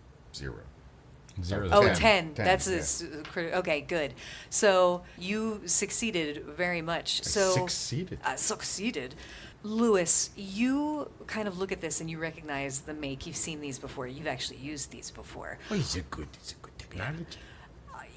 0 Oh, 10. 10. 10, That's yeah. okay, good. So you succeeded very much. So Succeeded. succeeded. Lewis, you kind of look at this and you recognize the make. You've seen these before. You've actually used these before. Oh, it's a good technology.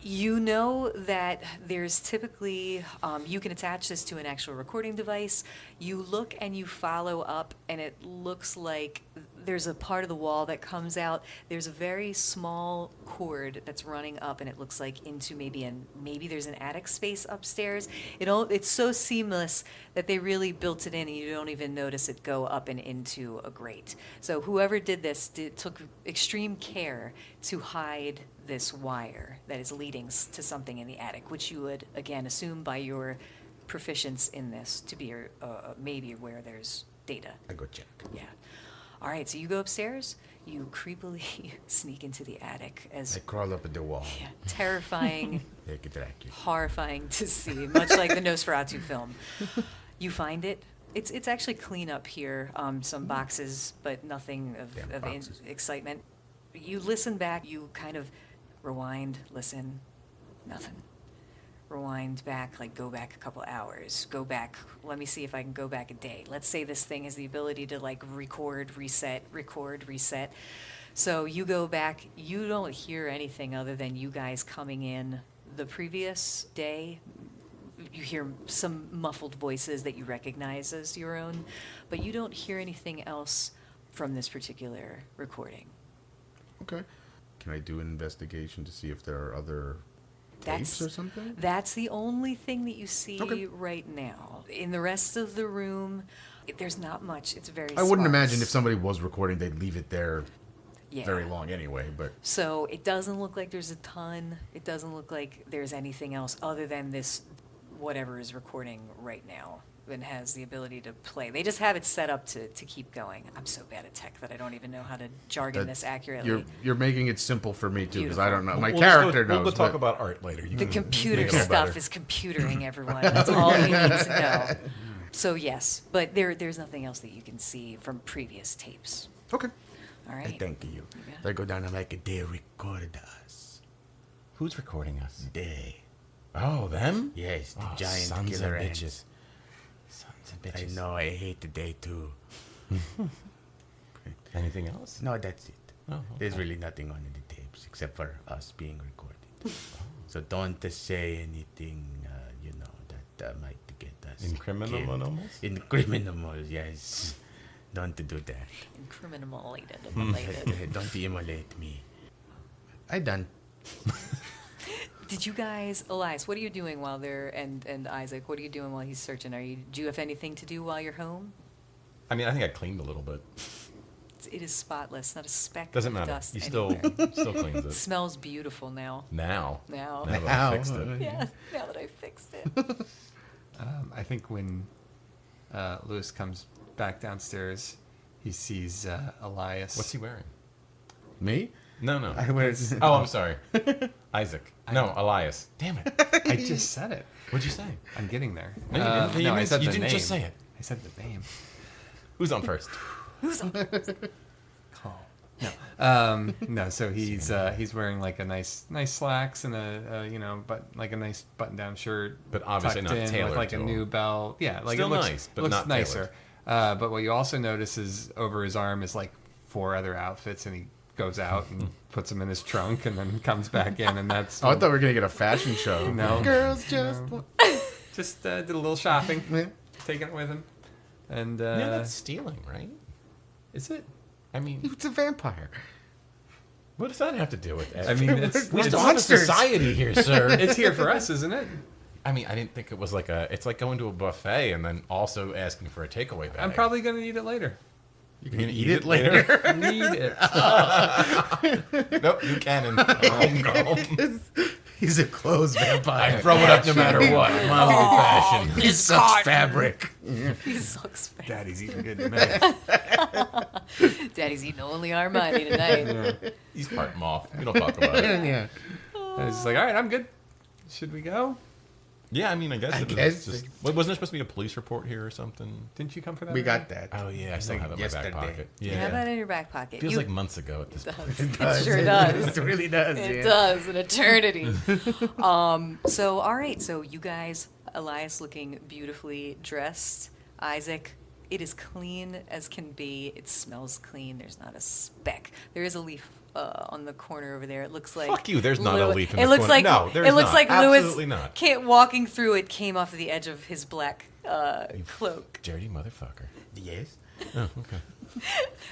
You know that there's typically, you can attach this to an actual recording device. You look and you follow up, and it looks like there's a part of the wall that comes out. There's a very small cord that's running up, and it looks like into maybe there's an attic space upstairs. It's so seamless that they really built it in, and you don't even notice it go up and into a grate. So whoever did this took extreme care to hide this wire that is leading to something in the attic, which you would, again, assume by your proficience in this to be maybe where there's data. I go check. Yeah. All right, so you go upstairs, you creepily sneak into the attic as I crawl up at the wall. terrifying, Like a Dracula. horrifying to see, much like the Nosferatu film. You find it. It's actually clean up here, some boxes, but nothing Damn of boxes. excitement. You listen back, you kind of rewind, listen, nothing. Rewind back, like go back a couple hours, go back, let me see if I can go back a day. Let's say this thing has the ability to like record, reset. So you go back, you don't hear anything other than you guys coming in the previous day. You hear some muffled voices that you recognize as your own, but you don't hear anything else from this particular recording. Okay. Can I do an investigation to see if there are other tapes or something? That's the only thing that you see Okay. right now. In the rest of the room, there's not much. It's very I wouldn't sparse. imagine if somebody was recording, they'd leave it there Yeah. very long anyway, but... So it doesn't look like there's a ton. It doesn't look like there's anything else other than this, whatever is recording right now and has the ability to play. They just have it set up to keep going. I'm so bad at tech that I don't even know how to jargon this accurately. You're making it simple for me, too, because I don't know. Beautiful. My We'll character just go, knows. We'll talk but- about art later. You The can computer make it all stuff better. is computering, everyone. That's all you need to know. So yes, but there's nothing else that you can see from previous tapes. Okay. All I right. thank you. Yeah. I go down and like they record us. Who's recording us? They. Oh, them? Yes, the Oh, giant sons killer of ants. bitches. Sons of I bitches. know, I hate the day too. Anything else? No, that's it. Oh, There's okay. really nothing on the tapes except for us being recorded. So don't say anything, that might get us Incriminable killed. almost? Incriminable, yes. Don't do that. Incriminalated. Don't immolate me. I done. Did you guys, Elias, what are you doing while they're, and Isaac, what are you doing while he's searching? Do you have anything to do while you're home? I mean, I think I cleaned a little bit. It is spotless, not a speck Doesn't of matter. dust You still anywhere. still cleans It it. smells beautiful now. Now Now. that Now. I fixed it. Yeah, now that I fixed it. I think when Lewis comes back downstairs, he sees Elias. What's he wearing? Me? No. I wear. Oh, I'm sorry. Isaac. No, Elias. Damn it. I just said it. What'd you say? I'm getting there. No, you didn't. No, I You said didn't the name. just say it. I said the name. Who's on first? Who's on? Call. No, so he's wearing like a nice slacks and a like a nice button down shirt, But obviously tucked not in tailored with like to a him. new belt. Yeah, like Still it looks nice, but looks not nicer. But what you also notice is over his arm is like 4 other outfits, and he goes out and puts them in his trunk, and then comes back in, and that's Oh, I thought we were gonna get a fashion show. No. Girls just. just did a little shopping, Yeah. taking it with him, and Yeah, that's stealing, right? is it? I mean, It's a vampire. what does that have to do with it? I mean, it's we It's still have a monsters. society here, sir. it's here for us, isn't it? I mean, I didn't think it was like it's like going to a buffet and then also asking for a takeaway bag. I'm probably gonna need it later. You You're gonna eat it later. Need it. Nope, you can. Go home. He's a clothes vampire. I throw it up no matter what. Mommy fashion. He sucks fabric. He sucks. Fast. Daddy's eating good tonight. Daddy's eating only our money tonight. He's part moth. We don't talk about it. Yeah. I was just like, all right, I'm good. Should we go? Yeah, I mean, I guess I it was guess. just. Wasn't there supposed to be a police report here or something? Didn't you come for that? We already? got that. Oh yeah, I still Like have it in my yesterday. back pocket. You have that in your back pocket. Feels You- like months ago at this point. It sure does. It really does. It yeah. does, an eternity. So, all right. So, you guys, Elias looking beautifully dressed. Isaac, it is clean as can be. It smells clean. There's not a speck. There is a leaf on the corner over there. It looks like. Fuck you, there's not a leaf in it the looks corner. like No, there's it looks not. like Absolutely Lewis not. walking through it came off the edge of his black cloak. Dirty motherfucker. Yes. Oh, okay.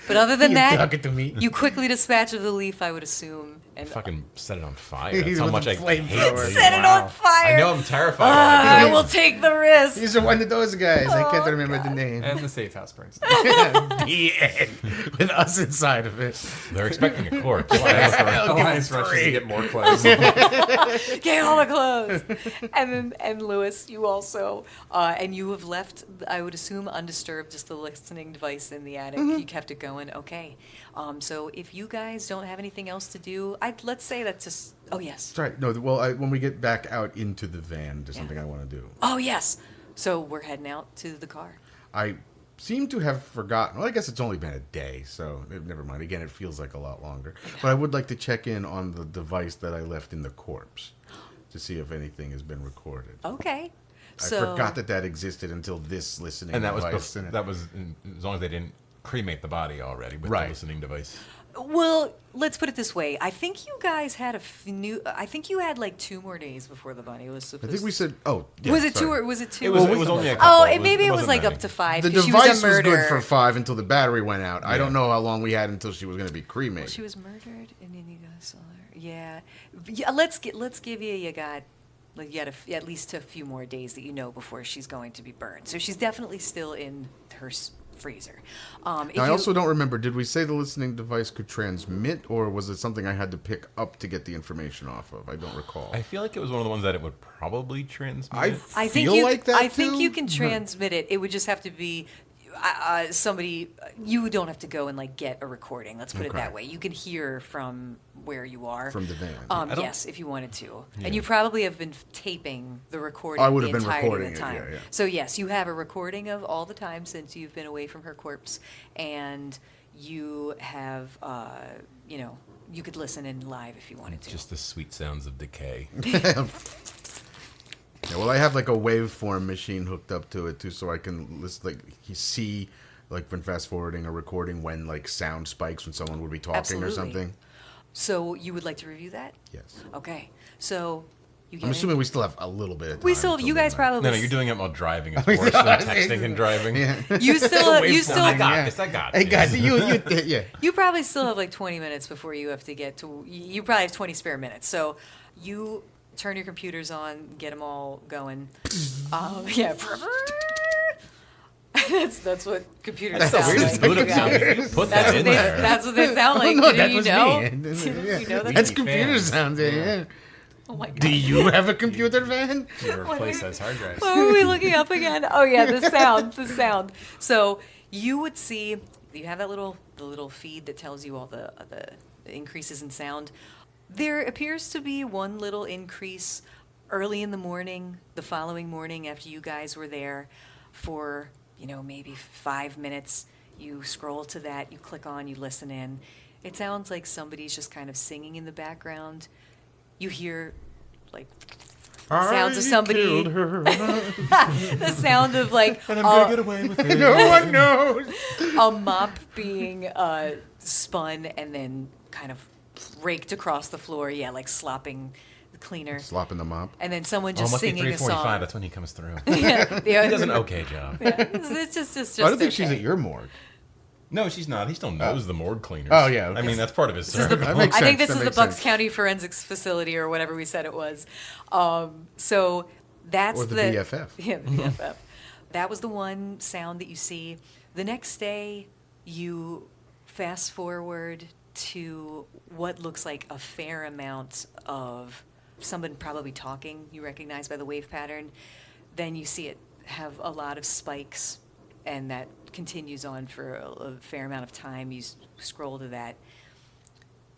But other than You that, talking to me? you quickly dispatch of the leaf, I would assume, and Fucking set it on fire. He's That's how with much the I hate flamethrower. leaves. set it on fire. I know I'm terrified. I of it. will take the risk. He's one of those guys. I can't Oh, remember the name. And the safe house burns. The end. With us inside of it. They're expecting a corpse. Elias rushes to get more clothes. Get all the clothes. and Lewis, you also, and you have left, I would assume, undisturbed, just the listening device in the attic. You kept it going. Okay. So if you guys don't have anything else to do, let's say that's just. Oh yes. Sorry. No. Well, when we get back out into the van, there's something I want to do. Oh yes. So we're heading out to the car. I seem to have forgotten. Well, I guess it's only been a day, so never mind. Again, it feels like a lot longer. But I would like to check in on the device that I left in the corpse to see if anything has been recorded. Okay. I So forgot that existed until this listening And that was device. that was as long as they didn't cremate the body already with the Right. listening device. Well, let's put it this way. I think you guys had I think you had like 2 more days before the bunny was I supposed. think we said. Oh, yeah, was it sorry. 2 or was it 2? It was only a couple. Oh, It maybe it was wasn't like many. up to 5. The 'cause she device was a was murderer. good for 5 until the battery went out. I Yeah. don't know how long we had until she was going to be cremated. She was murdered, and then you guys saw her. Yeah. Let's give you got. Like, you had at least a few more days that you know before she's going to be burned. So she's definitely still in her freezer. If Now, I you- also don't remember. Did we say the listening device could transmit, or was it something I had to pick up to get the information off of? I don't recall. I feel like it was one of the ones that it would probably transmit. I I think feel you, like that I think too. you can transmit it. It would just have to be somebody. You don't have to go and like get a recording. Let's put it Okay. that way. You can hear from where you are From the van. Yes, if you wanted to, and you probably have been taping the recording. I would the have been entirety recording of it, the time. yeah. So yes, you have a recording of all the time since you've been away from her corpse, and you have, you could listen in live if you wanted to. Just the sweet sounds of decay. Yeah, well, I have like a waveform machine hooked up to it too, so I can see, like when fast forwarding or recording, when like sound spikes when someone would be talking Absolutely. or something. So you would like to review that? Yes. Okay. So you get I'm in- assuming we still have a little bit of time. we still. until You guys midnight. probably. No, you're doing it while driving. It's worse than texting and driving. Yeah. You still. Waveform. I Yeah. I got I this. got you. Yeah. You probably still have like 20 minutes before you have to get to. You probably have 20 spare minutes. So you turn your computers on, get them all going. Yeah. That's what computers That's sound the like. weirdest you boot guys. sound. You put That's that what in they. there. That's what they sound like. no, Didn't that you was know? me. Didn't you know that? That's Big computer fans. sound. Yeah. Oh my god. Do you have a computer van? You replace those hard drives. What were we looking up again? Oh yeah, the sound. So you would see you have the little feed that tells you all the increases in sound. There appears to be one little increase early in the morning, the following morning after you guys were there for, maybe 5 minutes. You scroll to that, you click on, you listen in. It sounds like somebody's just kind of singing in the background. You hear, like, sounds of somebody. Killed her. The sound of, like, And I'm gonna get away with it. No one knows. a mop being spun and then kind of raked across the floor. Yeah, like slopping the cleaner. Slopping the mop. And then someone Oh, just must be singing a 3:45. song. That's when he comes through. Yeah, He does an okay job. It's just I don't think she's okay. at your morgue. No, she's not. He still knows the morgue cleaners. Oh, yeah, I okay. mean, that's part of his This is the- service. That makes I think sense, this that is the makes Bucks sense. County Forensics Facility or whatever we said it was. So that's Or the BFF. Yeah, the BFF. That was the one sound that you see. The next day, you fast forward to what looks like a fair amount of someone probably talking, you recognize by the wave pattern. Then you see it have a lot of spikes, and that continues on for a fair amount of time. You scroll to that.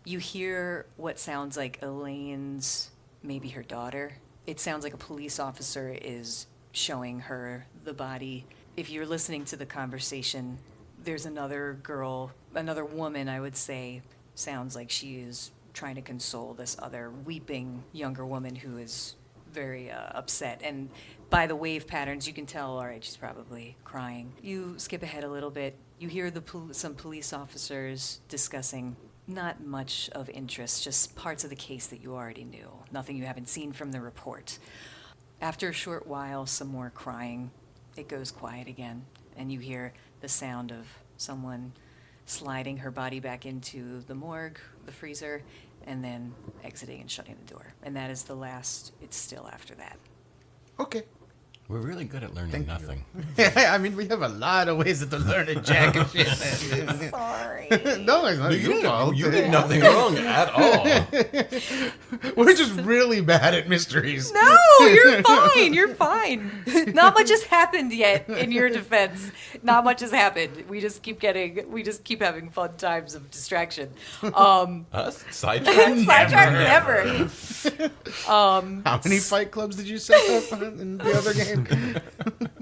You hear what sounds like Elaine's, maybe her daughter. It sounds like a police officer is showing her the body. If you're listening to the conversation, there's another girl, another woman, I would say, sounds like she is trying to console this other weeping younger woman who is very upset. And by the wave patterns, you can tell, all right, she's probably crying. You skip ahead a little bit. You hear some police officers discussing not much of interest, just parts of the case that you already knew, nothing you haven't seen from the report. After a short while, some more crying. It goes quiet again, and you hear the sound of someone sliding her body back into the morgue, the freezer, and then exiting and shutting the door. And that is the last. It's still after that. Okay. We're really good at learning nothing. I mean, we have a lot of ways to learn it, Jack. And shit. Sorry. No, it's not your fault. You did nothing wrong at all. We're just really bad at mysteries. No, you're fine. You're fine. Not much has happened yet. In your defense, not much has happened. We just keep having fun times of distraction. Us? Sidetrack? Sidetrack never. How many fight clubs did you set up in the other game?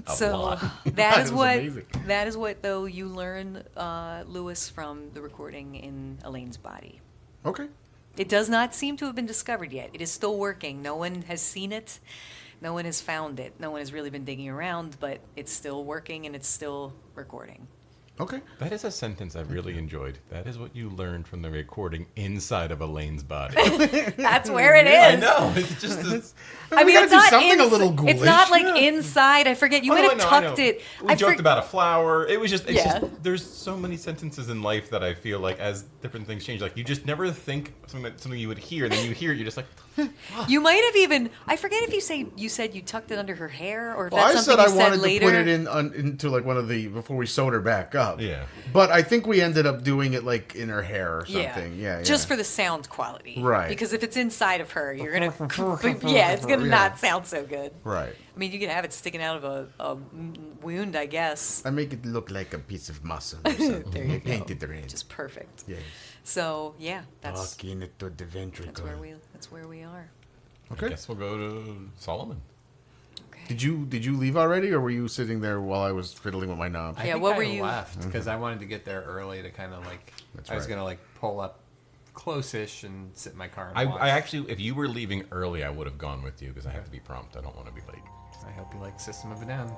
So lot. that is was what amazing. that is what though you learn, Lewis, from the recording in Elaine's body. Okay. It does not seem to have been discovered yet. It is still working. No one has seen it. No one has found it. No one has really been digging around, but it's still working and it's still recording. Okay. That is a sentence I really enjoyed. That is what you learned from the recording inside of Elaine's body. That's where it is. I know. It's just this. I We mean, gotta it's do not something a little ghoulish. It's not like inside. I forget. You might have tucked it. We joked about a flower. It was just. It's Yeah. just. There's so many sentences in life that I feel like as different things change, like you just never think something you would hear, and then you hear it, you're just like. You might have even. I forget if you said you tucked it under her hair, or if Well, I that's said something I you said wanted later. to put it into like one of the before we sewed her back up. Yeah. But I think we ended up doing it like in her hair or something. Yeah. Just for the sound quality. Right. Because if it's inside of her, you're gonna. Yeah, it's gonna Yeah. not sound so good. Right. I mean, you can have it sticking out of a wound, I guess. I make it look like a piece of muscle or something. There you I painted go. the red. Just perfect. Yeah. So yeah, that's Talking it to the ventricle. that's where we are. I Okay. guess we'll go to Solomon. Okay. Did you leave already, or were you sitting there while I was fiddling with my knob? Yeah, I think what I were you- left because I wanted to get there early to kind of like. That's I was right. gonna like pull up close-ish and sit in my car and watch. I actually, if you were leaving early, I would have gone with you because I have to be prompt. I don't want to be late. I hope you like System of a Down.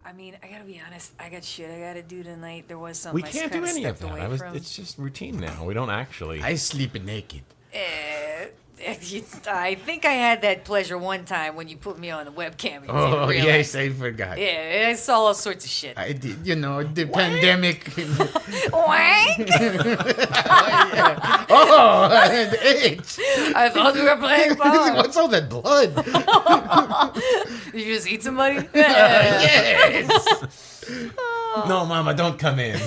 I mean, I gotta be honest. I got shit I gotta do tonight. There was something We I can't do kinda any of stepped that. away from. It's just routine now. We don't actually. I sleep naked. I think I had that pleasure one time when you put me on the webcam. You Oh, didn't realize. yes, I forgot. Yeah, I saw all sorts of shit. I did, the pandemic. Wank! Oh, and AIDS. I thought we were playing ball. What's all that blood? Did you just eat somebody? Yes. No, Mama, don't come in.